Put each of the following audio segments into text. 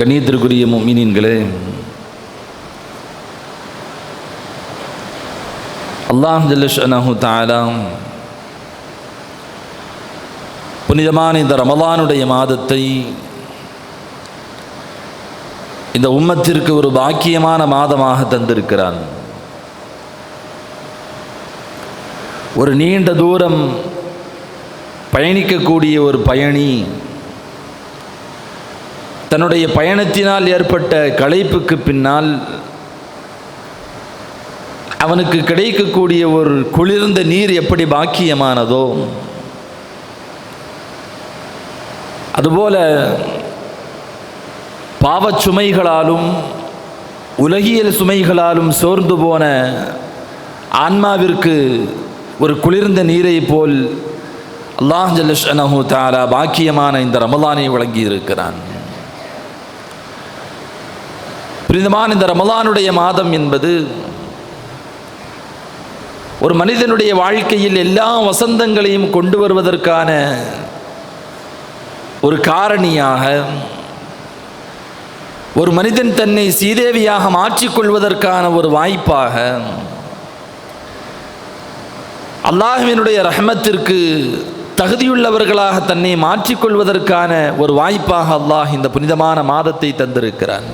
கண்ணியத்திற்குரிய முஃமினீன்களே, அல்லாஹ் ஜல்ல ஷஅனஹு தஆலா புனிதமான இந்த ரமலானுடைய மாதத்தை இந்த உம்மத்திற்கு ஒரு பாக்கியமான மாதமாக தந்திருக்கிறான். ஒரு நீண்ட தூரம் பயணிக்கக்கூடிய ஒரு பயணி தன்னுடைய பயணத்தினால் ஏற்பட்ட களைப்புக்கு பின்னால் அவனுக்கு கிடைக்கக்கூடிய ஒரு குளிர்ந்த நீர் எப்படி பாக்கியமானதோ, அதுபோல பாவச் சுமைகளாலும் உலகியல் சுமைகளாலும் சோர்ந்து போன ஆன்மாவிற்கு ஒரு குளிர்ந்த நீரை போல் அல்லாஹ் ஜல்ல ஷஅனஹு தஆலா பாக்கியமான இந்த ரமலானை வழங்கி இருக்கிறான். புனிதமான இந்த ரமலானுடைய மாதம் என்பது ஒரு மனிதனுடைய வாழ்க்கையில் எல்லா வசந்தங்களையும் கொண்டு வருவதற்கான ஒரு காரணியாக, ஒரு மனிதன் தன்னை சீதேவியாக மாற்றிக்கொள்வதற்கான ஒரு வாய்ப்பாக, அல்லாஹ்வினுடைய ரஹ்மத்திற்கு தகுதியுள்ளவர்களாக தன்னை மாற்றிக்கொள்வதற்கான ஒரு வாய்ப்பாக அல்லாஹ் இந்த புனிதமான மாதத்தை தந்திருக்கிறான்.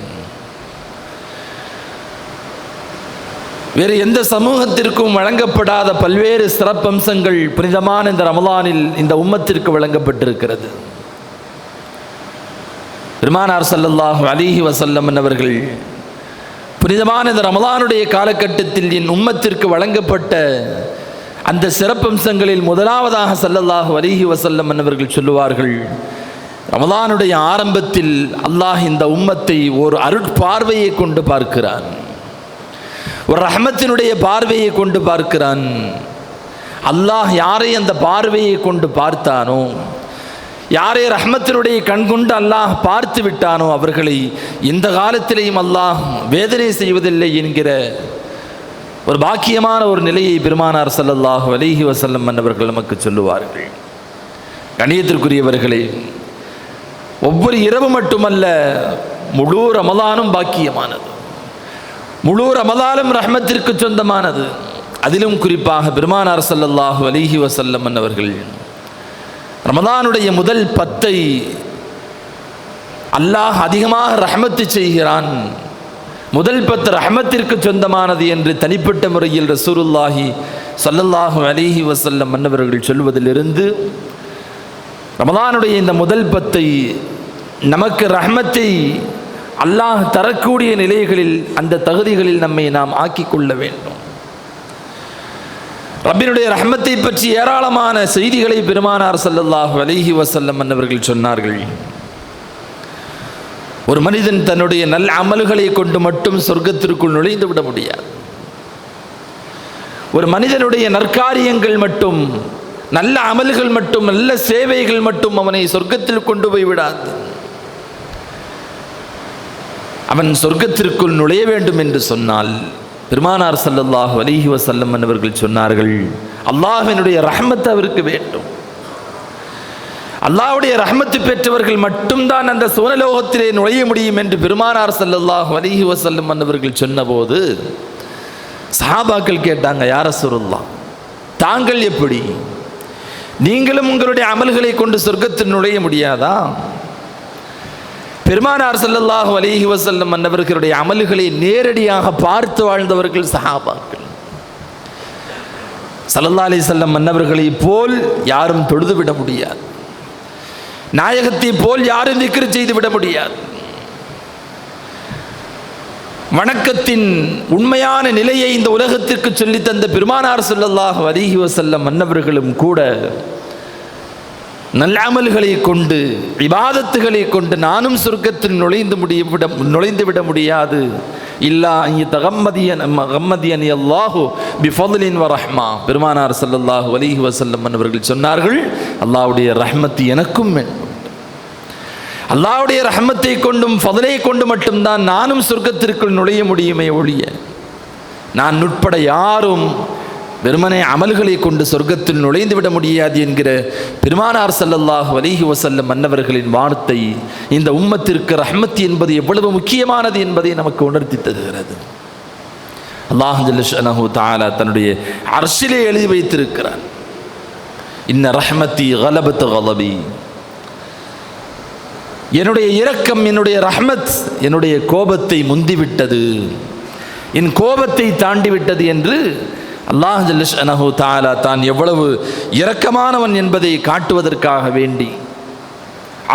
வேறு எந்த சமூகத்திற்கும் வழங்கப்படாத பல்வேறு சிறப்பம்சங்கள் புனிதமான இந்த ரமலானில் இந்த உம்மத்திற்கு வழங்கப்பட்டிருக்கிறது. பெருமானார் ஸல்லல்லாஹு அலைஹி வஸல்லம் அவர்கள் புனிதமான இந்த ரமலானுடைய காலகட்டத்தில் என் உம்மத்திற்கு வழங்கப்பட்ட அந்த சிறப்பம்சங்களில் முதலாவதாக ஸல்லல்லாஹு அலைஹி வஸல்லம் அவர்கள் சொல்லுவார்கள், ரமலானுடைய ஆரம்பத்தில் அல்லாஹ் இந்த உம்மத்தை ஒரு அருட்பார்வையை கொண்டு பார்க்கிறான், ஒரு ரஹ்மத்தினுடைய பார்வையை கொண்டு பார்க்கிறான். அல்லாஹ் யாரை அந்த பார்வையை கொண்டு பார்த்தானோ, யாரை ரஹ்மத்தினுடைய கண் கொண்டு அல்லாஹ் பார்த்து விட்டானோ, அவர்களை இந்த காலத்திலேயும் அல்லாஹ் வேதனை செய்வதில்லை என்கிற ஒரு பாக்கியமான ஒரு நிலையை பெருமானார் ஸல்லல்லாஹு அலைஹி வஸல்லம் அவர்கள் நமக்கு சொல்லுவார்கள். கண்ணியத்திற்குரியவர்களே, ஒவ்வொரு இரவு மட்டுமல்ல, முழு ரமலானும் பாக்கியமானது, முழு ரமலானும் ரஹ்மத்திற்கு சொந்தமானது. அதிலும் குறிப்பாக பெருமானார் ஸல்லல்லாஹு அலைஹி வஸல்லம் அவர்கள் ரமலானுடைய முதல் 10 அல்லாஹ் அதிகமாக ரஹ்மத்து செய்கிறான், முதல் 10 ரஹ்மத்திற்கு சொந்தமானது என்று தனிப்பட்ட முறையில் ரசூலுல்லாஹி ஸல்லல்லாஹு அலைஹி வஸல்லம் அவர்கள் சொல்வதிலிருந்து ரமலானுடைய இந்த முதல் 10 நமக்கு ரஹ்மத்தை அல்லாஹ் தரக்கூடிய நிலைகளில், அந்த தகுதிகளில் நம்மை நாம் ஆக்கிக்கொள்ள வேண்டும். ரப்பினுடைய ரஹ்மத்தை பற்றி ஏராளமான செய்திகளை பெருமானார் ஸல்லல்லாஹு அலைஹி வஸல்லம் அவர்கள் சொன்னார்கள். ஒரு மனிதன் தன்னுடைய நல்ல அமல்களை கொண்டு மட்டும் சொர்க்கத்திற்குள் நுழைந்து விட முடியாது. ஒரு மனிதனுடைய நற்காரியங்கள் மட்டும், நல்ல அமல்கள் மட்டும், நல்ல சேவைகள் மட்டும் அவனை சொர்க்கத்தில் கொண்டு போய் விடாது. அவன் சொர்க்கத்திற்குள் நுழைய வேண்டும் என்று சொன்னால் பெருமானார் ஸல்லல்லாஹு அலைஹி வஸல்லம் அவர்கள் சொன்னார்கள், அல்லாஹ்வினுடைய ரஹ்மத் அவருக்கு வேண்டும். அல்லாஹ்வுடைய ரஹ்மத்து பெற்றவர்கள் மட்டும்தான் அந்த சுவனலோகத்திலே நுழைய முடியும் என்று பெருமானார் ஸல்லல்லாஹு அலைஹி வஸல்லம் அவர்கள் சொன்னபோது சஹாபாக்கள் கேட்டாங்க, யா ரசூலுல்லாஹ், தாங்கள் எப்படி, நீங்களும் உங்களுடைய அமல்களை கொண்டு சொர்க்கத்தில் நுழைய முடியாதா? பெருமானார் ஸல்லல்லாஹு அலைஹி வஸல்லம் அவர்களுடைய அமல்களை நேரடியாக பார்த்து வாழ்ந்தவர்கள் சஹாபாக்கள். ஸல்லல்லாஹு அலைஹி வஸல்லம் அவர்களை போல் யாரும் தொழுதுவிட முடியாது, நாயகத்தை போல் யாரும் திக்ர் செய்து விட முடியாது. வணக்கத்தின் உண்மையான நிலையை இந்த உலகத்திற்கு சொல்லித் தந்த பெருமானார் ஸல்லல்லாஹு அலைஹி வஸல்லம் அவர்களும் கூட நல்ல அமல்களை கொண்டு, இபாதத்துகளை கொண்டு நானும் சொர்க்கத்தில் நுழைந்து விட முடியாது. இல்லா தகம்மதியனி அல்லாஹு பிஃபத்லின் வ ரஹ்மா. பெருமானார் ஸல்லல்லாஹு அலைஹி வஸல்லம் அவர்கள் சொன்னார்கள், அல்லாஹ்வுடைய ரஹ்மத் எனக்கும் வேண்டும். அல்லாஹ்வுடைய ரஹ்மத்தை கொண்டும் ஃபத்லை கொண்டு மட்டும்தான் நானும் சொர்க்கத்திற்குள் நுழைய முடியுமே ஒழிய, நான் உட்பட யாரும் வெறுமனே அமல்களை கொண்டு சொர்க்கத்தில் நுழைந்து விட முடியாது என்கிற பெருமானார் ஸல்லல்லாஹு அலைஹி வஸல்லம் அன்னவர்களின் வார்த்தை இந்த உம்மத்திற்கு ரஹ்மத் என்பது எவ்வளவு முக்கியமானது என்பதை நமக்கு உணர்த்தி தருகிறது. அல்லாஹ் ஜல்ல ஷஅனஹு தஆலா தன்னுடைய அர்ஷிலே எழுதி வைத்திருக்கிறான், இன்ன ரஹ்மத்தி கலபத் கலபி, என்னுடைய இரக்கம், என்னுடைய ரஹ்மத் என்னுடைய கோபத்தை முந்திவிட்டது, என் கோபத்தை தாண்டிவிட்டது என்று அல்லாஹ் ஜல்ல ஷஅனஹு தஆலா தான் எவ்வளவு இரக்கமானவன் என்பதை காட்டுவதற்காக வேண்டி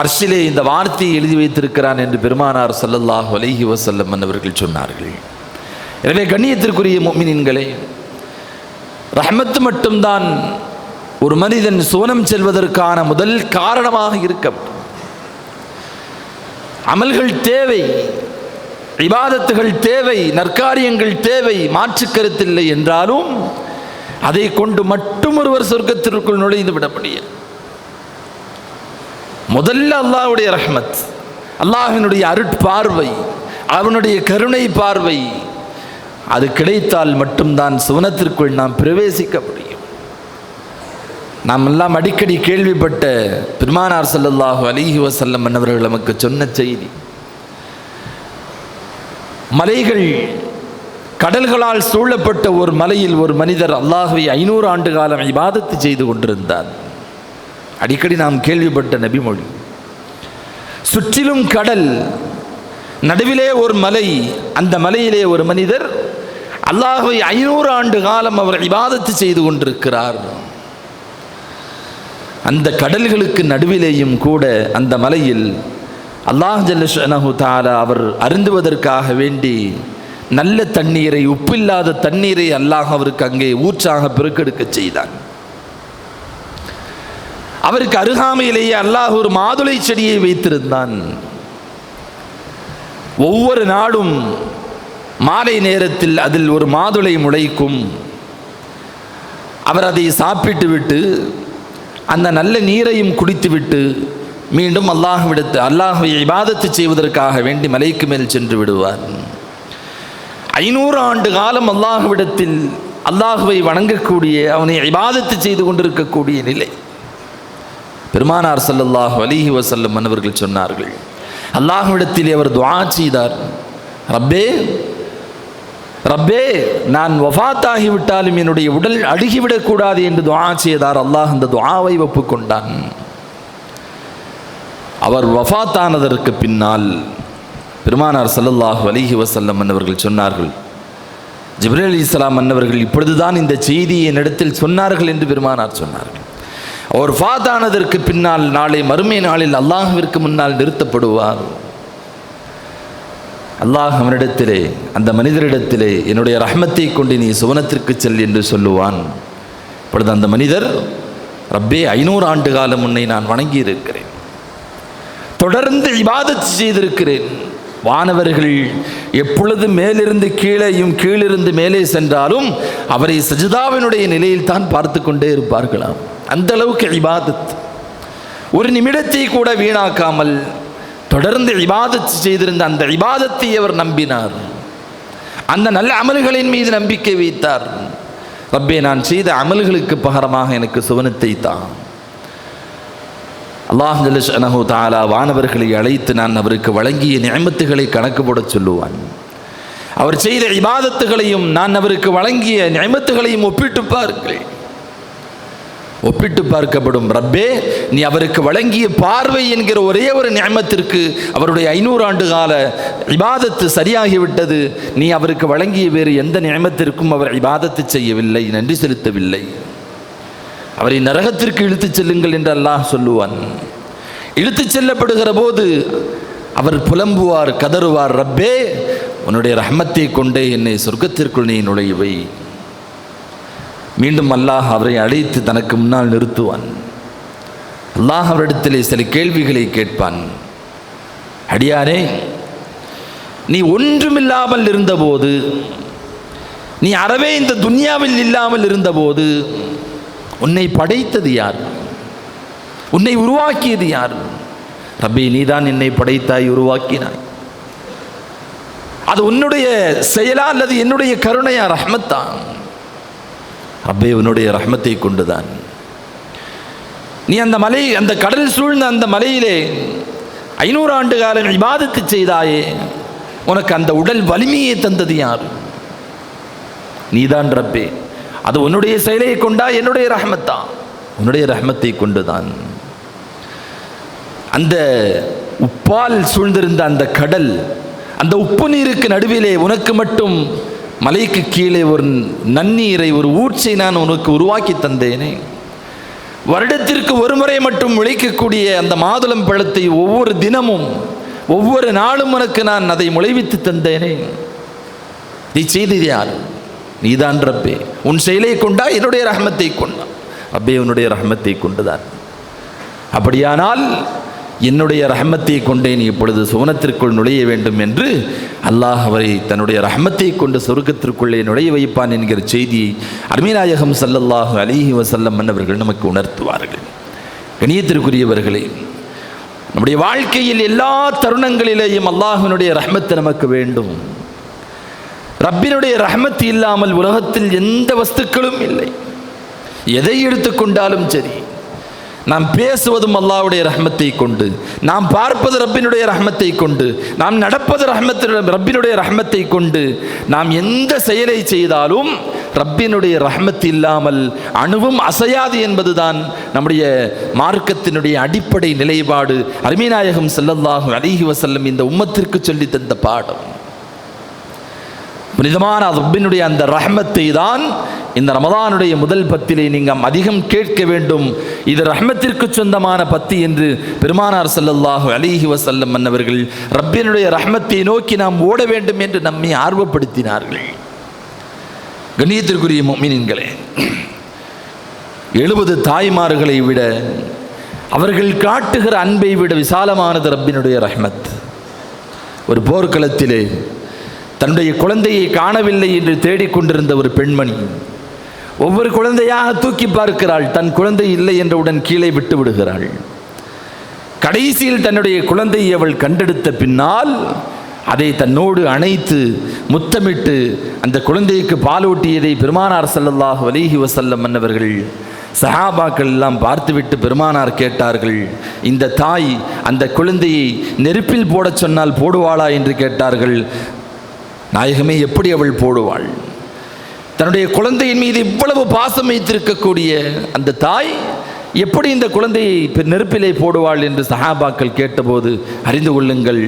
அர்ஷிலே இந்த வார்த்தையை எழுதி வைத்திருக்கிறான் என்று பெருமானார் ஸல்லல்லாஹு அலைஹி வஸல்லம் அவர்கள் சொன்னார்கள். எனவே கண்ணியத்திற்குரிய முஃமினீன்களே, ரஹ்மத் மட்டும்தான் ஒரு மனிதன் சுவனம் செல்வதற்கான முதல் காரணமாக இருக்க. அமல்கள் தேவை, இபாதத்துகள் தேவை, நற்காரியங்கள் தேவை, மாற்று கருத்தில்லை. என்றாலும் அதை கொண்டு மட்டும் ஒருவர் சொர்க்கத்திற்குள் நுழைந்து விட முடியும். முதல்ல அல்லாஹ்வுடைய ரஹ்மத், அல்லாஹ்வினுடைய அருட்பார்வை, அவனுடைய கருணை பார்வை, அது கிடைத்தால் மட்டும்தான் சுவனத்திற்குள் நாம் பிரவேசிக்க முடியும். நாம் எல்லாம் அடிக்கடி கேள்விப்பட்ட பெருமானார் ஸல்லல்லாஹு அலைஹி வஸல்லம் அவர்கள் நமக்கு சொன்ன செய்தி, மலைகள் கடல்களால் சூழப்பட்ட ஒரு மலையில் ஒரு மனிதர் அல்லாஹ்வை 500 ஆண்டு காலம் இபாதத்து செய்து கொண்டிருந்தார். அடிக்கடி நாம் கேள்விப்பட்ட நபிமொழி. சுற்றிலும் கடல், நடுவிலே ஒரு மலை, அந்த மலையிலே ஒரு மனிதர் அல்லாஹ்வை 500 ஆண்டு காலம் அவர் இபாதத்து செய்து கொண்டிருக்கிறார். அந்த கடல்களுக்கு நடுவிலேயும் கூட அந்த மலையில் அல்லாஹ் ஜல்ல ஷஅனஹு தஆலா அவர் அருந்துவதற்காக வேண்டி நல்ல தண்ணீரை, உப்பில்லாத தண்ணீரை அல்லாஹ் அவருக்கு அங்கே ஊற்றாக பெருக்கெடுக்க செய்தான். அவருக்கு அருகாமையிலேயே அல்லாஹ் ஒரு மாதுளை செடியை வைத்திருந்தான். ஒவ்வொரு நாளும் மாலை நேரத்தில் அதில் ஒரு மாதுளை முளைக்கும். அவர் அதை சாப்பிட்டு விட்டு அந்த நல்ல நீரையும் குடித்துவிட்டு மீண்டும் அல்லாஹ்வை இபாதத்து செய்வதற்காக வேண்டி மலைக்கு மேல் சென்று விடுவார். 500 ஆண்டு காலம் அல்லாஹ்விடத்தில் அல்லாஹ்வை வணங்கக்கூடிய, அவனை இபாதத்து செய்து கொண்டிருக்கக்கூடிய நிலை. பெருமானார் ஸல்லல்லாஹு அலைஹி வஸல்லம் அவர்கள் சொன்னார்கள், அல்லாஹ்விடத்தில் அவர் துஆ செய்தார், ரப்பே ரப்பே நான் வஃபாத்தாகிவிட்டாலும் என்னுடைய உடல் அழுகிவிடக்கூடாது என்று துஆ செய்தார். அல்லாஹ் அந்த துஆவை ஒப்புக்கொண்டான். அவர் வஃபாத்தானதற்கு பின்னால் பெருமானார் ஸல்லல்லாஹு அலைஹி வஸல்லம் அவர்கள் சொன்னார்கள், ஜிப்ரீல் அலைஹிஸ்ஸலாம் அன்னவர்கள் இப்பொழுதுதான் இந்த செய்தியை என்னிடத்தில் சொன்னார்கள் என்று பெருமானார் சொன்னார்கள். அவர் வஃபாத்தானதற்கு பின்னால் நாளை மறுமை நாளில் அல்லாஹ்விற்கு முன்னால் நிறுத்தப்படுவார். அல்லாஹ் அவனிடத்திலே, அந்த மனிதரிடத்திலே, என்னுடைய ரஹ்மத்தை கொண்டு நீ சுவனத்திற்கு செல் என்று சொல்லுவான். இப்பொழுது அந்த மனிதர், ரப்பே 500 ஆண்டு காலம் உன்னை நான் வணங்கி இருக்கிறேன், தொடர்ந்து இபாதத் செய்திருக்கிறேன். வானவர்கள் எப்பொழுது மேலிருந்து கீழேயும் கீழிருந்து மேலே சென்றாலும் அவரை சஜிதாவினுடைய நிலையில் தான் பார்த்து கொண்டே இருப்பார்களாம். அந்த அளவுக்கு இபாதத், ஒரு நிமிடத்தை கூட வீணாக்காமல் தொடர்ந்து இபாதத் செய்திருந்த அந்த இபாதத்தை அவர் நம்பினார். அந்த நல்ல அமல்களின் மீது நம்பிக்கை வைத்தார். ரப்பே நான் செய்த அமல்களுக்கு பகரமாக எனக்கு சுவனத்தை தான். அல்லாஹ் ஜல்ல ஷஅனஹு தஆலா வானவர்களை அழைத்து நான் அவருக்கு வழங்கிய நிஅமத்துகளை கணக்கு போட சொல்லுவான். அவர் செய்த இபாதத்துகளையும் நான் அவருக்கு வழங்கிய நிஅமத்துகளையும் ஒப்பிட்டு பாருங்கள். ஒப்பிட்டு பார்க்கப்படும். ரப்பே நீ அவருக்கு வழங்கிய பார்வை என்கிற ஒரே ஒரு நிஅமத்திற்கு அவருடைய 500 ஆண்டு கால இபாதத்து சரியாகிவிட்டது. நீ அவருக்கு வழங்கிய வேறு எந்த நிஅமத்திற்கும் அவர் இபாதத்து செய்யவில்லை, நன்றி செலுத்தவில்லை. அவரை நரகத்திற்கு இழுத்துச் செல்லுங்கள் என்று அல்லாஹ் சொல்லுவான். இழுத்துச் செல்லப்படுகிற போது அவர் புலம்புவார், கதறுவார், ரப்பே உன்னுடைய ரஹ்மத்தை கொண்டே என்னை சொர்க்கத்திற்குள் நீ நுழைவை. மீண்டும் அல்லாஹ் அவரை அழைத்து தனக்கு முன்னால் நிறுத்துவான். அல்லாஹ் அவரிடத்திலே சில கேள்விகளை கேட்பான். அடியாரே, நீ ஒன்றுமில்லாமல் இருந்தபோது, நீ அறவே இந்த துன்யாவில் இல்லாமல் இருந்தபோது உன்னை படைத்தது யார்? உன்னை உருவாக்கியது யார்? ரப்பே நீதான் என்னை படைத்தாய், உருவாக்கினாய். அது உன்னுடைய செயலா அல்லது என்னுடைய கருணையா, ரஹ்மத்தா? ரப்பே உன்னுடைய ரஹ்மத்தை கொண்டுதான். நீ அந்த மலை, அந்த கடல் சூழ்ந்த அந்த மலையிலே 500 ஆண்டு காலம் இபாதத்து செய்தாயே, உனக்கு அந்த உடல் வலிமையை தந்தது யார்? நீதான் ரப்பே. அது உன்னுடைய செயலை கொண்டா என்னுடைய ரஹ்மத்தா? உன்னுடைய ரஹ்மத்தை கொண்டுதான். அந்த உப்பால் சூழ்ந்திருந்த அந்த கடல், அந்த உப்பு நீருக்கு நடுவிலே உனக்கு மட்டும் மலைக்கு கீழே ஒரு நன்னீரை, ஒரு ஊற்றை நான் உனக்கு உருவாக்கி தந்தேனே. வருடத்திற்கு ஒரு முறை மட்டும் விளைக்கக்கூடிய அந்த மாதுளம் பழத்தை ஒவ்வொரு தினமும் ஒவ்வொரு நாளும் உனக்கு நான் அதை முளைவித்து தந்தேனே. நீ செய்தது யார்? நீதான் ரப்பே. உன் செயலை கொண்டா என்னுடைய ரஹ்மத்தை கொண்டா? ரப்பே உன்னுடைய ரஹ்மத்தை கொண்டுதான். அப்படியானால் என்னுடைய ரஹ்மத்தை கொண்டே நீ இப்பொழுது சுவனத்திற்குள் நுழைய வேண்டும் என்று அல்லாஹ் அவரை தன்னுடைய ரஹ்மத்தை கொண்டு சொர்க்கத்திற்குள்ளே நுழைய வைப்பான் என்கிற செய்தியை அருமைநாயகம் ஸல்லல்லாஹு அலைஹி வஸல்லம் அவர்கள் நமக்கு உணர்த்துவார்கள். கணியத்திற்குரியவர்களே, நம்முடைய வாழ்க்கையில் எல்லா தருணங்களிலேயும் அல்லாஹ்வினுடைய ரஹ்மத்து நமக்கு வேண்டும். ரப்பினுடைய ரஹ்மத்து இல்லாமல் உலகத்தில் எந்த வஸ்துக்களும் இல்லை. எதை எடுத்துக்கொண்டாலும் சரி, நாம் பேசுவதும் அல்லாஹ்வுடைய ரஹ்மத்தை கொண்டு, நாம் பார்ப்பது ரப்பினுடைய ரஹ்மத்தை கொண்டு, நாம் நடப்பது ரப்பினுடைய ரஹ்மத்தை கொண்டு, நாம் எந்த செயலை செய்தாலும் ரப்பினுடைய ரஹ்மத் இல்லாமல் அணுவும் அசையாது என்பதுதான் நம்முடைய மார்க்கத்தினுடைய அடிப்படை நிலைப்பாடு. அருமைநாயகம் ஸல்லல்லாஹு அலைஹி வஸல்லம் இந்த உம்மத்திற்கு சொல்லி தந்த பாடம். புனிதமான ரப்பினுடைய அந்த ரஹ்மத்தை தான் இந்த ரமதானுடைய முதல் பத்திலே நீங்கள் அதிகம் கேட்க வேண்டும். இது ரஹ்மத்திற்கு சொந்தமான பத்தி என்று பெருமானார் ஸல்லல்லாஹு அலைஹி வஸல்லம் அவர்கள் ரப்பினுடைய ரஹ்மத்தை நோக்கி நாம் ஓட வேண்டும் என்று நம்மை ஆர்வப்படுத்தினார்கள். கண்ணியத்திற்குரிய முஃமினீன்களே, 70 தாய்மார்களை விட, அவர்கள் காட்டுகிற அன்பை விட விசாலமானது ரப்பினுடைய ரஹ்மத். ஒரு போர்க்களத்திலே தன்னுடைய குழந்தையை காணவில்லை என்று தேடிக்கொண்டிருந்த ஒரு பெண்மணி ஒவ்வொரு குழந்தையாக தூக்கி பார்க்கிறாள். தன் குழந்தை இல்லை என்றவுடன் கீழே விட்டு விடுகிறாள். கடைசியில் தன்னுடைய குழந்தையை அவள் கண்டெடுத்த பின்னால் அதை தன்னோடு அணைத்து முத்தமிட்டு அந்த குழந்தைக்கு பாலூட்டியதை பெருமானார் ஸல்லல்லாஹு அலைஹி வஸல்லம் அவர்கள் சஹாபாக்கள் எல்லாம் பார்த்துவிட்டு பெருமானார் கேட்டார்கள், இந்த தாய் அந்த குழந்தையை நெருப்பில் போடச் சொன்னால் போடுவாளா என்று கேட்டார்கள். நாயகமே, எப்படி அவள் போடுவாள்? தன்னுடைய குழந்தையின் மீது இவ்வளவு பாசம் வைத்திருக்கக்கூடிய அந்த தாய் எப்படி இந்த குழந்தையை நெருப்பிலே போடுவாள் என்று சஹாபாக்கள் கேட்டபோது, அறிந்து கொள்ளுங்கள்,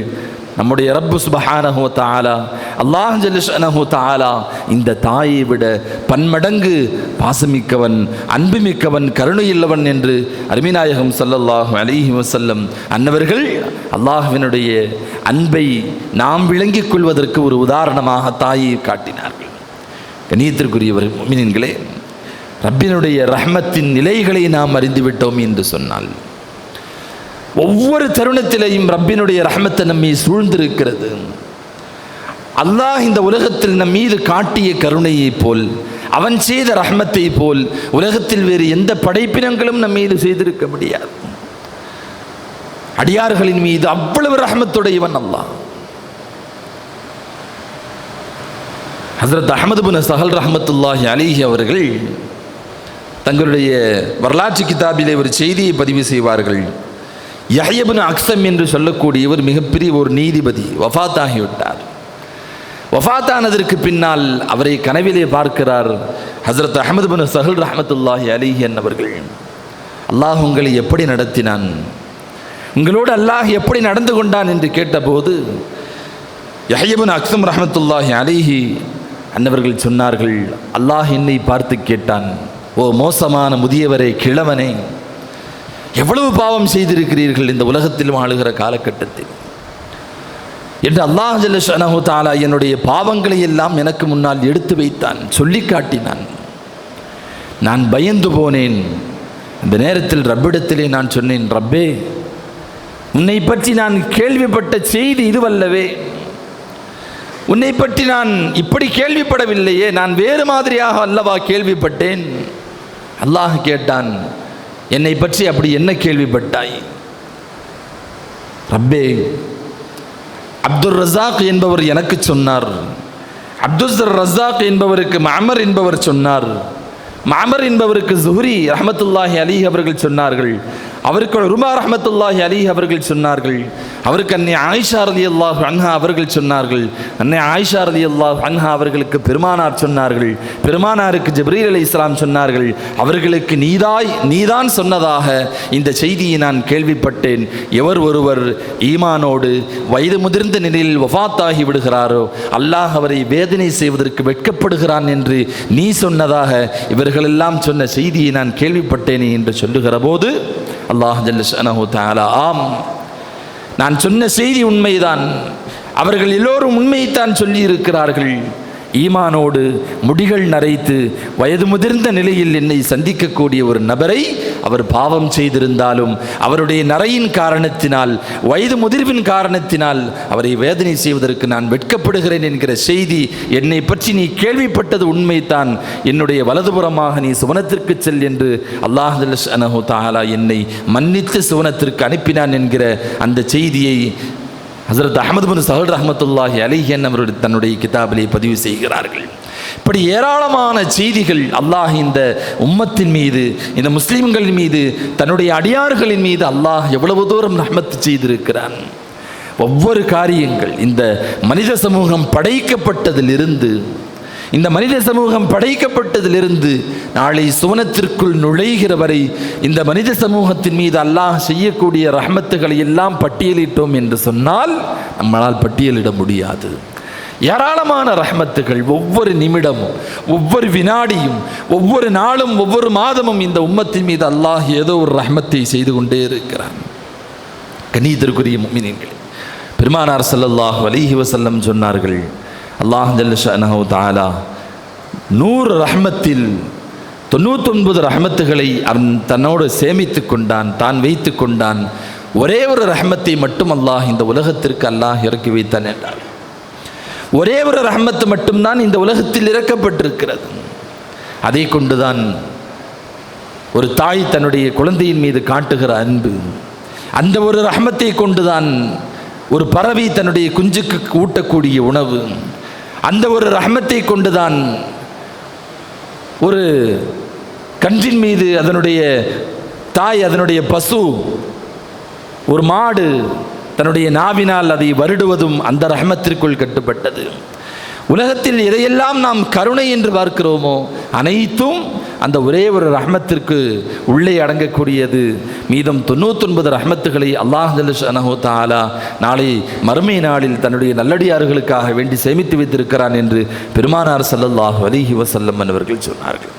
நம்முடைய ரப்பு சுப்ஹானஹு வ தஆலா, அல்லாஹ் ஜல்ல ஷஅனஹு தஆலா இந்த தாயை விட பன்மடங்கு பாசமிக்கவன், அன்புமிக்கவன், கருணையுள்ளவன் என்று அருமைநாயகம் ஸல்லல்லாஹு அலைஹி வஸல்லம் அன்னவர்கள் அல்லாஹ்வினுடைய அன்பை நாம் விளங்கிக் கொள்வதற்கு ஒரு உதாரணமாக தாயை காட்டினார்கள். கண்ணியத்திற்குரியவர் முஃமினீன்களே, ரப்பினுடைய ரஹ்மத்தின் நிலைகளை நாம் அறிந்துவிட்டோம் என்று சொன்னால், ஒவ்வொரு தருணத்திலேயும் ரப்பினுடைய ரஹ்மத்தை நம்மை சூழ்ந்திருக்கிறது. அல்லாஹ் இந்த உலகத்தில் நம் மீது காட்டிய கருணையை போல், அவன் செய்த ரஹ்மத்தை போல் உலகத்தில் வேறு எந்த படைப்பினங்களும் நம் மீது செய்திருக்க முடியாது. அடியார்களின் மீது அவ்வளவு ரஹ்மத்துடையவன் அல்லாஹ். ஹஸ்ரத் அஹ்மது பின் சஹல் ரஹ்மத்துல்லாஹி அலைஹி அவர்கள் தங்களுடைய வரலாற்று கிதாபிலே ஒரு செய்தியை பதிவு செய்வார்கள். யஹ்யா இப்னு அக்ஸம் என்று சொல்லக்கூடியவர் மிகப்பெரிய ஒரு நீதிபதி வஃபாத்தாகிவிட்டார். வஃபாத்தானதற்கு பின்னால் அவரை கனவிலே பார்க்கிறார் ஹஸ்ரத் அஹ்மது பின் சஹல் ரஹ்மத்துல்லாஹி அலைஹி அவர்கள். அல்லாஹ் உங்களை எப்படி நடத்தினான், உங்களோடு அல்லாஹ் எப்படி நடந்து கொண்டான் என்று கேட்டபோது யஹ்யா இப்னு அக்ஸம் ரஹ்மத்துல்லாஹி அலைஹி அன்னவர்கள் சொன்னார்கள், அல்லாஹ் என்னை பார்த்து கேட்டான், ஓ மோசமான முதியவரே, கிழவனே, எவ்வளவு பாவம் செய்திருக்கிறீர்கள் இந்த உலகத்தில் வாழுகிற காலகட்டத்தில் என்று அல்லாஹ் ஜல்ல ஷஅனஹு தஆலா என்னுடைய பாவங்களை எல்லாம் எனக்கு முன்னால் எடுத்து வைத்தான், சொல்லி காட்டினான். நான் பயந்து போனேன். இந்த நேரத்தில் ரப்பிடத்திலே நான் சொன்னேன், ரப்பே, உன்னை பற்றி நான் கேள்விப்பட்ட செய்தி இதுவல்லவே, உன்னை பற்றி நான் இப்படி கேள்விப்படவில்லையே, நான் வேறு மாதிரியாக அல்லவா கேள்விப்பட்டேன். அல்லாஹ் கேட்டான், என்னை பற்றி அப்படி என்ன கேள்விப்பட்டாய்? ரப்பே, அப்துல் ரஸாக் என்பவர் எனக்கு சொன்னார், அப்துல் ரஸாக் என்பவருக்கு மஅமர் என்பவர் சொன்னார், மாமர் என்பவருக்கு ஸுஹ்ரி ரஹ்மத்துல்லாஹி அலைஹி அவர்கள் சொன்னார்கள், அவருக்கு உருமா ரஹ்மத்துல்லாஹி அலைஹி அவர்கள் சொன்னார்கள், அவருக்கு அன்னை ஆயிஷா ரலியல்லாஹு அன்ஹா அவர்கள் சொன்னார்கள், அன்னை ஆயிஷா ரலியல்லாஹு அன்ஹா அவர்களுக்கு பெருமானார் சொன்னார்கள், பெருமானாருக்கு ஜிப்ரீல் அலைஹிஸ்ஸலாம் சொன்னார்கள், அவர்களுக்கு நீதான் சொன்னதாக இந்த செய்தியை நான் கேள்விப்பட்டேன். எவர் ஒருவர் ஈமானோடு வயது முதிர்ந்த நிலையில் வஃபாத்தாகி விடுகிறாரோ அல்லாஹ் அவரை வேதனை செய்வதற்கு வெட்கப்படுகிறான் என்று நீ சொன்னதாக இவர்களெல்லாம் சொன்ன செய்தியை நான் கேள்விப்பட்டேனே என்று சொல்லுகிற போது அல்லாஹ் ஜல்ல ஷஅனஹு தஆலா, ஆம், நான் சொன்ன செய்தி உண்மைதான், அவர்கள் எல்லோரும் உண்மையைத்தான் சொல்லி இருக்கிறார்கள். ஈமானோடு முடிகள் நரைத்து வயது முதிர்ந்த நிலையில் என்னை சந்திக்கக்கூடிய ஒரு நபரை அவர் பாவம் செய்திருந்தாலும் அவருடைய நரையின் காரணத்தினால், வயது முதிர்வின் காரணத்தினால் அவரை வேதனை செய்வதற்கு நான் வெட்கப்படுகிறேன் என்கிற செய்தி என்னை பற்றி நீ கேள்விப்பட்டது உண்மைதான், என்னுடைய வலதுபுறமாக நீ சுவனத்திற்கு செல் என்று அல்லாஹ் ஜல்ல ஷஅனஹு தஆலா என்னை மன்னித்து சுவனத்திற்கு அனுப்பினான் என்கிற அந்த செய்தியை ஹஸரத் அஹ்மத் பின் ஸஹல் ரஹ்மத்துல்லாஹி அலைஹி அவர்கள் தன்னுடைய கிதாபிலே பதிவு செய்கிறார்கள். இப்படி ஏராளமான செய்திகள் அல்லாஹ் இந்த உம்மத்தின் மீது, இந்த முஸ்லிம்களின் மீது, தன்னுடைய அடியார்களின் மீது அல்லாஹ் எவ்வளவு தூரம் ரஹ்மத் செய்திருக்கிறான். ஒவ்வொரு காரியங்கள் இந்த மனித சமூகம் படைக்கப்பட்டதிலிருந்து நாளை சுவனத்திற்குள் நுழைகிற வரை இந்த மனித சமூகத்தின் மீது அல்லாஹ் செய்யக்கூடிய ரஹ்மத்துகளை எல்லாம் பட்டியலிட்டோம் என்று சொன்னால் நம்மளால் பட்டியலிட முடியாது. ஏராளமான ரஹ்மத்துகள் ஒவ்வொரு நிமிடமும், ஒவ்வொரு வினாடியும், ஒவ்வொரு நாளும், ஒவ்வொரு மாதமும் இந்த உம்மத்தின் மீது அல்லாஹ் ஏதோ ஒரு ரஹ்மத்தை செய்து கொண்டே இருக்கிறான். கண்ணியத்திற்குரிய முஃமினீன்களே, பெருமானார் ஸல்லல்லாஹு அலைஹி வஸல்லம் சொன்னார்கள், அல்லாஹ் ஜல்ல ஷஅனஹு தஆலா 100 ரஹ்மத்தில் 99 ரஹ்மத்துகளை அவன் தன்னோடு சேமித்து கொண்டான், தான் வைத்து கொண்டான். ஒரே ஒரு ரஹ்மத்தை மட்டும் அல்லாஹ் இந்த உலகத்திற்கு அல்லாஹ் இறக்கி வைத்தான் என்றார். ஒரே ஒரு ரஹ்மத்து மட்டும்தான் இந்த உலகத்தில் இறக்கப்பட்டிருக்கிறது. அதை கொண்டுதான் ஒரு தாய் தன்னுடைய குழந்தையின் மீது காட்டுகிற அன்பு, அந்த ஒரு ரஹ்மத்தை கொண்டுதான் ஒரு பறவை தன்னுடைய குஞ்சுக்கு ஊட்டக்கூடிய உணவு, அந்த ஒரு ரஹ்மத்தை கொண்டுதான் ஒரு கன்றின் மீது அதனுடைய தாய், அதனுடைய பசு, ஒரு மாடு தன்னுடைய நாவினால் அதை வருடுவதும் அந்த ரஹ்மத்திற்குள் கட்டுப்பட்டது. உலகத்தில் எதையெல்லாம் நாம் கருணை என்று பார்க்கிறோமோ அனைத்தும் அந்த ஒரே ஒரு ரஹ்மத்திற்கு உள்ளே அடங்கக்கூடியது. மீதம் 99 ரஹ்மத்துகளை அல்லாஹ் ஜல்ல ஷஅனஹு தஆலா நாளை மறுமை நாளில் தன்னுடைய நல்லடியார்களுக்காக வேண்டி சேமித்து வைத்திருக்கிறான் என்று பெருமானார் ஸல்லல்லாஹு அலைஹி வஸல்லம் அவர்கள் சொன்னார்கள்.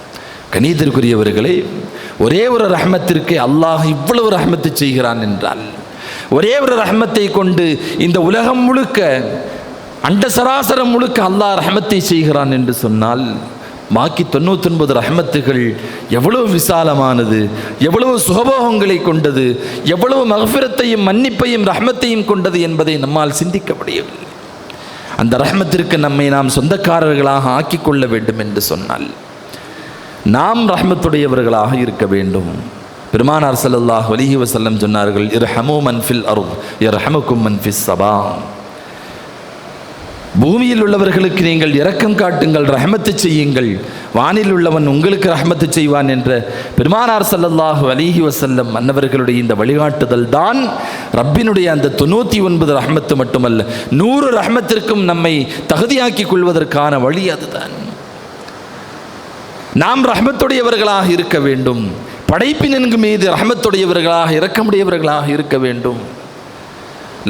கண்ணியத்திற்குரியவர்களே, ஒரே ஒரு ரஹ்மத்திற்கு அல்லாஹ் இவ்வளவு ரஹ்மத்து செய்கிறான் என்றால், ஒரே ஒரு ரஹ்மத்தை கொண்டு இந்த உலகம் முழுக்க, அண்ட சராசரம் முழுக்க அல்லாஹ் ரஹ்மத்தை செய்கிறான் என்று சொன்னால், பாக்கி 99 ரஹ்மத்துகள் எவ்வளவு விசாலமானது, எவ்வளவு சுகபோகங்களை கொண்டது, எவ்வளவு மக்ஃபிரத்தையும் மன்னிப்பையும் ரஹ்மத்தையும் கொண்டது என்பதை நம்மால் சிந்திக்க முடியவில்லை. அந்த ரஹ்மத்திற்கு நம்மை நாம் சொந்தக்காரர்களாக ஆக்கிக் கொள்ள வேண்டும் என்று சொன்னால் நாம் ரஹ்மத்துடையவர்களாக இருக்க வேண்டும். பெருமானார் ஸல்லல்லாஹு அலைஹி வஸல்லம் சொன்னார்கள், இர்ஹமு மன் ஃபில் அர்த் யர்ஹமுக்கும் மன் ஃபிஸ் ஸபா. பூமியில் உள்ளவர்களுக்கு நீங்கள் இரக்கம் காட்டுங்கள், ரஹ்மத்து செய்யுங்கள், வானில் உள்ளவன் உங்களுக்கு ரஹ்மத்து செய்வான் என்ற பெருமானார் ஸல்லல்லாஹு அலைஹி வஸல்லம் அன்னவர்களுடைய இந்த வழிகாட்டுதல் தான் ரப்பினுடைய அந்த 99 ரஹ்மத்து மட்டுமல்ல, 100 ரஹ்மத்திற்கும் நம்மை தகுதியாக்கிக் கொள்வதற்கான வழி அதுதான். நாம் ரஹ்மத்துடையவர்களாக இருக்க வேண்டும், படைப்பினன்கு மீது ரஹ்மத்துடையவர்களாக, இரக்கமுடையவர்களாக இருக்க வேண்டும்.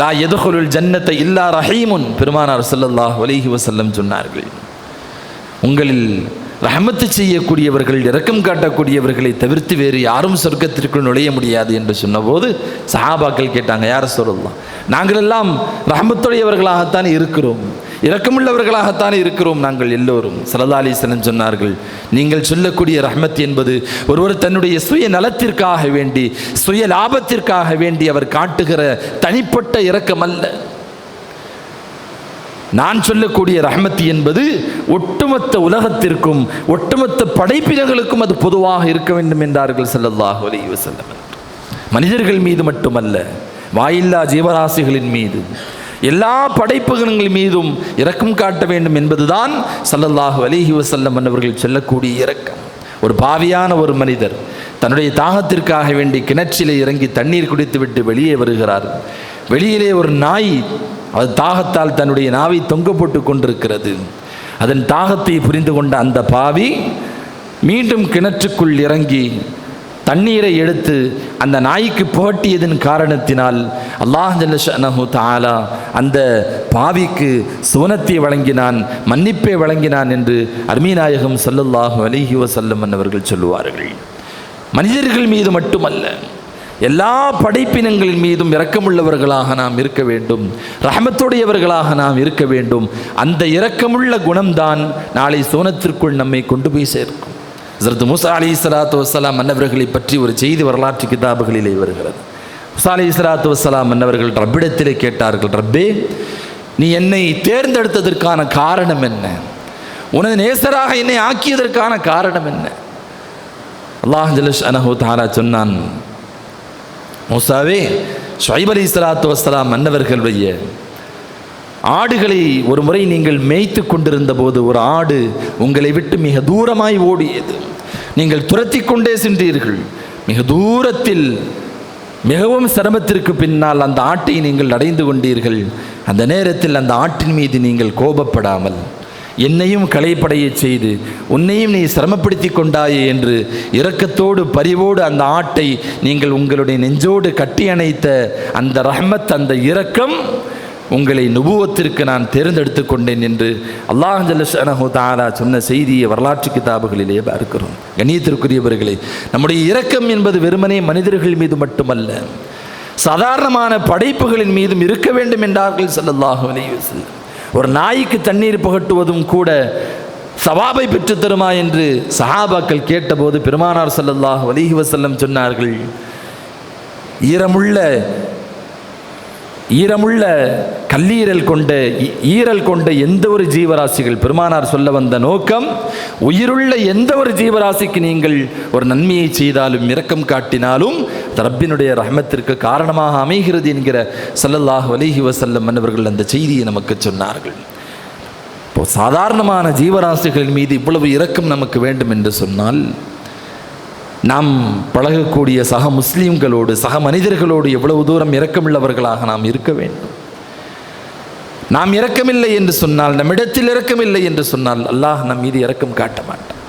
லா யதுகுலுல் ஜன்னத்தை இல்லா ரஹீமுன், பெருமானார் ஸல்லல்லாஹு அலைஹி வஸல்லம் சொன்னார்கள். உங்களில் ரஹமத்து செய்யக்கூடியவர்கள், இரக்கம் காட்டக்கூடியவர்களை தவிர்த்து வேறு யாரும் சொர்க்கத்திற்குள் நுழைய முடியாது என்று சொன்னபோது சஹாபாக்கள் கேட்டாங்க, யார் ரசூலுல்லாஹ், நாங்கள் எல்லாம் ரஹமத்துடையவர்களாகத்தான் இருக்கிறோம், இரக்கமுள்ளவர்களாகத்தான் இருக்கிறோம் நாங்கள் எல்லோரும். ஸல்லல்லாஹு அலைஹி வஸல்லம் சொன்னார்கள், நீங்கள் சொல்லக்கூடிய ரஹ்மத் என்பது ஒருவர் தன்னுடைய சுய நலத்திற்காக வேண்டி, சுய லாபத்திற்காக வேண்டி அவர் காட்டுகிற தனிப்பட்ட இரக்கம் அல்ல. நான் சொல்லக்கூடிய ரஹ்மத் என்பது ஒட்டுமொத்த உலகத்திற்கும், ஒட்டுமொத்த படைப்பினங்களுக்கும் அது பொதுவாக இருக்க வேண்டும் என்றார்கள் ஸல்லல்லாஹு அலைஹி வஸல்லம். மனிதர்கள் மீது மட்டுமல்ல, வாயில்லா ஜீவராசிகளின் மீது, எல்லா படைப்புகள் மீதும் இரக்கம் காட்ட வேண்டும் என்பதுதான் ஸல்லல்லாஹு அலைஹி வஸல்லம் அவர்கள் சொல்லக்கூடிய இரக்கம். ஒரு பாவியான ஒரு மனிதர் தன்னுடைய தாகத்திற்காக வேண்டி கிணற்றிலே இறங்கி தண்ணீர் குடித்துவிட்டு வெளியே வருகிறார். வெளியிலே ஒரு நாய் அது தாகத்தால் தன்னுடைய நாவை தொங்க போட்டு கொண்டிருக்கிறது. அதன் தாகத்தை புரிந்து கொண்ட அந்த பாவி மீண்டும் கிணற்றுக்குள் இறங்கி தண்ணீரை எடுத்து அந்த நாய்க்கு புகட்டியதன் காரணத்தினால் அல்லாஹ் ஜல்ல ஷஅனஹு தஆலா அந்த பாவிக்கு சுவனத்தை வழங்கினான், மன்னிப்பை வழங்கினான் என்று அருமைநாயகம் ஸல்லல்லாஹு அலைஹி வஸல்லம் அவர்கள் சொல்லுவார்கள். மனிதர்கள் மீது மட்டுமல்ல, எல்லா படைப்பினங்களின் மீதும் இரக்கமுள்ளவர்களாக நாம் இருக்க வேண்டும், ரஹமத்துடையவர்களாக நாம் இருக்க வேண்டும். அந்த இரக்கமுள்ள குணம்தான் நாளை சோனத்திற்குள் நம்மை கொண்டு போய் சேர்க்கும். ஹஸரத் மூஸா அலைஹிஸ்ஸலாத்து வஸ்ஸலாம் அன்னவர்களை பற்றி ஒரு செய்தி வரலாற்று கிதாபுகளிலே வருகிறது. மூஸா அலைஹிஸ்ஸலாத்து வஸ்ஸலாம் அன்னவர்கள் ரப்பிடத்திலே கேட்டார்கள், ரப்பே, நீ என்னை தேர்ந்தெடுத்ததற்கான காரணம் என்ன? உனது நேசராக என்னை ஆக்கியதற்கான காரணம் என்ன? அல்லாஹ் ஜல்ல ஷஅனஹு தஆலா சொன்னான், மூஸாவே, ஷுஐப் அலைஹிஸ்ஸலாத்து வஸ்ஸலாம் அன்னவர்களுடைய ஆடுகளை ஒரு முறை நீங்கள் மேய்த்து கொண்டிருந்த போது ஒரு ஆடு உங்களை விட்டு மிக தூரமாய் ஓடியது. நீங்கள் துரத்தி கொண்டே சென்றீர்கள். மிக தூரத்தில் மிகவும் சிரமத்திற்கு பின்னால் அந்த ஆட்டை நீங்கள் அடைந்து கொண்டீர்கள். அந்த நேரத்தில் அந்த ஆட்டின் மீது நீங்கள் கோபப்படாமல் என்னையும் களைப்படைய செய்து உன்னையும் நீ சிரமப்படுத்தி கொண்டாயே என்று இரக்கத்தோடு பரிவோடு அந்த ஆட்டை நீங்கள் உங்களுடைய நெஞ்சோடு கட்டி அணைத்த அந்த ரஹ்மத், அந்த இரக்கம் உங்களை நுபுவத்திற்கு நான் தேர்ந்தெடுத்து கொண்டேன் என்று அல்லாஹ் ஜல்ல ஷஅனஹு தஆலா சொன்ன செய்தியை வரலாற்று கிதாபுகளிலே பார்க்கிறோம். கண்ணியத்திற்குரியவர்களே, நம்முடைய இரக்கம் என்பது வெறுமனே மனிதர்கள் மீது மட்டுமல்ல, சாதாரணமான படைப்புகளின் மீதும் இருக்க வேண்டும் என்றார்கள் ஸல்லல்லாஹு அலைஹி வஸல்லம். ஒரு நாய்க்கு தண்ணீர் புகட்டுவதும் கூட சவாபை பெற்று தருமா என்று சஹாபாக்கள் கேட்டபோது பெருமானார் ஸல்லல்லாஹு அலைஹி வஸல்லம் சொன்னார்கள், ஈரமுள்ள கல்லீரல் கொண்ட ஈரல் கொண்ட எந்த ஒரு ஜீவராசிகள், பெருமானார் சொல்ல வந்த நோக்கம், உயிருள்ள எந்த ஒரு ஜீவராசிக்கு நீங்கள் ஒரு நன்மையை செய்தாலும் இரக்கம் காட்டினாலும் ரப்பினுடைய ரஹ்மத்திற்கு காரணமாக அமைகிறது என்கிற ஸல்லல்லாஹு அலைஹி வஸல்லம் அவர்கள் அந்த செய்தியை நமக்கு சொன்னார்கள். இப்போ சாதாரணமான ஜீவராசிகள் மீது இவ்வளவு இரக்கம் நமக்கு வேண்டும் என்று சொன்னால், நாம் பழகக்கூடிய சக முஸ்லீம்களோடு, சக மனிதர்களோடு எவ்வளவு தூரம் இரக்கமுள்ளவர்களாக நாம் இருக்க வேண்டும். நாம் இரக்கமில்லை என்று சொன்னால், நம்மிடத்தில் இரக்கமில்லை என்று சொன்னால் அல்லாஹ் நம் மீது இரக்கம் காட்ட மாட்டான்.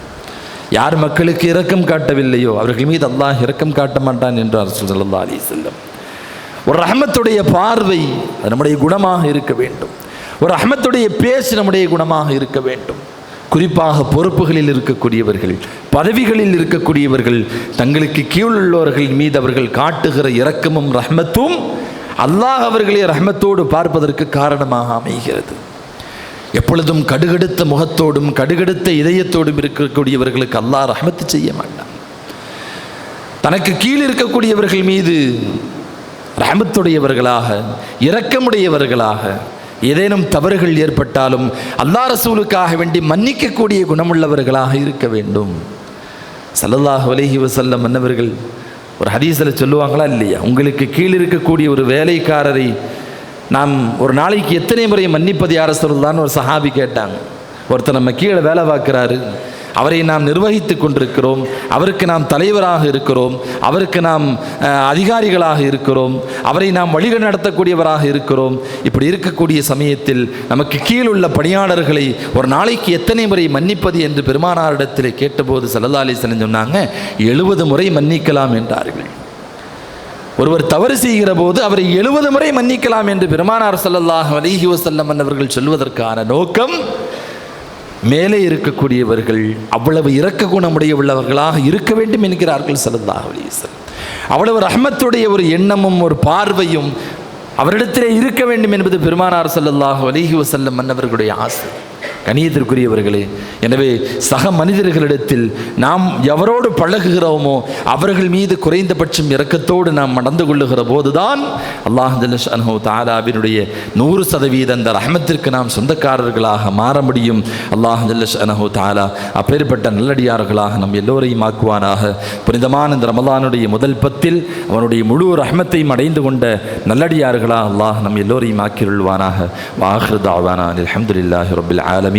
யார் மக்களுக்கு இரக்கம் காட்டவில்லையோ அவர்கள் மீது அல்லாஹ் இரக்கம் காட்ட மாட்டான் என்றார் ஸல்லல்லாஹு அலைஹி வஸல்லம். ஒரு ரஹ்மத்துடைய பார்வை அது நம்முடைய குணமாக இருக்க வேண்டும். ஒரு ரஹ்மத்துடைய பேச்சு நம்முடைய குணமாக இருக்க வேண்டும். குறிப்பாக பொறுப்புகளில் இருக்கக்கூடியவர்கள், பதவிகளில் இருக்கக்கூடியவர்கள், தங்களுக்கு கீழுள்ளவர்கள் மீது அவர்கள் காட்டுகிற இரக்கமும் ரஹ்மத்தும் அல்லாஹ் அவர்களை ரஹ்மத்தோடு பார்ப்பதற்கு காரணமாக அமைகிறது. எப்பொழுதும் கடுகடுத்த முகத்தோடும் கடுகடுத்த இதயத்தோடும் இருக்கக்கூடியவர்களுக்கு அல்லாஹ் ரஹ்மத்து செய்ய மாட்டான். தனக்கு கீழ் இருக்கக்கூடியவர்கள் மீது ரஹ்மத்துடையவர்களாக, இரக்கமுடையவர்களாக, ஏதேனும் தவறுகள் ஏற்பட்டாலும் அல்லாஹ் ரசூலுக்காக வேண்டி மன்னிக்கக்கூடிய குணமுள்ளவர்களாக இருக்க வேண்டும். ஸல்லல்லாஹு அலைஹி வஸல்லம் அன்னவர்கள் ஒரு ஹதீஸில் சொல்லுவாங்களா இல்லையா, உங்களுக்கு கீழ் இருக்கக்கூடிய ஒரு வேலைக்காரரை நாம் ஒரு நாளைக்கு எத்தனை முறை மன்னிப்பது யார சொல்லலான்னு ஒரு சஹாபி கேட்டாங்க. ஒருத்தர் நம்ம கீழே வேலை பார்க்குறாரு, அவரை நாம் நிர்வகித்து கொண்டிருக்கிறோம், அவருக்கு நாம் தலைவராக இருக்கிறோம், அவருக்கு நாம் அதிகாரிகளாக இருக்கிறோம், அவரை நாம் வழிக நடத்தக்கூடியவராக இருக்கிறோம். இப்படி இருக்கக்கூடிய சமயத்தில் நமக்கு கீழுள்ள பணியாளர்களை ஒரு நாளைக்கு எத்தனை முறை மன்னிப்பது என்று பெருமானாரிடத்தில் கேட்டபோது ஸல்லல்லாஹு அலைஹி வஸல்லம் சொன்னாங்க, 70 முறை மன்னிக்கலாம் என்றார்கள். ஒருவர் தவறு செய்கிற போது அவரை 70 முறை மன்னிக்கலாம் என்று பெருமானார் ஸல்லல்லாஹு அலைஹி வஸல்லம் அவர்கள் சொல்வதற்கான நோக்கம், மேலே இருக்கக்கூடியவர்கள் அவ்வளவு இரக்க குணமுடையவர்களாக இருக்க வேண்டும் என்கிறார்கள் ஸல்லல்லாஹு அலைஹி வஸல்லம். அவ்வளவு ரஹ்மத்துடைய ஒரு எண்ணமும் ஒரு பார்வையும் அவரிடத்திலே இருக்க வேண்டும் என்பது பெருமானார் ஸல்லல்லாஹு அலைஹி வஸல்லம் அவர்களுடைய ஆசை. கணியத்திற்குரியவர்களே, எனவே சக மனிதர்களிடத்தில் நாம் எவரோடு பழகுகிறோமோ அவர்கள் மீது குறைந்தபட்சம் இரக்கத்தோடு நாம் நடந்து கொள்ளுகிற போதுதான் அல்லாஹ் ஜல்ல ஷஅனஹு தஆலாவினுடைய 100% அந்த ரஹ்மத்திற்கு நாம் சொந்தக்காரர்களாக மாற முடியும். அல்லாஹ் ஜல்ல ஷஅனஹு தஆலா அப்பேற்பட்ட நல்லடியார்களாக நம் எல்லோரையும் ஆக்குவானாக. புனிதமான இந்த ரமலானுடைய முதல் 10 அவனுடைய முழு ரஹ்மத்தையும் அடைந்து கொண்ட நல்லடியார்களாக அல்லாஹ் நம் எல்லோரையும் ஆக்கியுள்வானாக. வஆகிரு தஅவானா அல்ஹம்துலில்லாஹி ரப்பில் ஆலமீன்.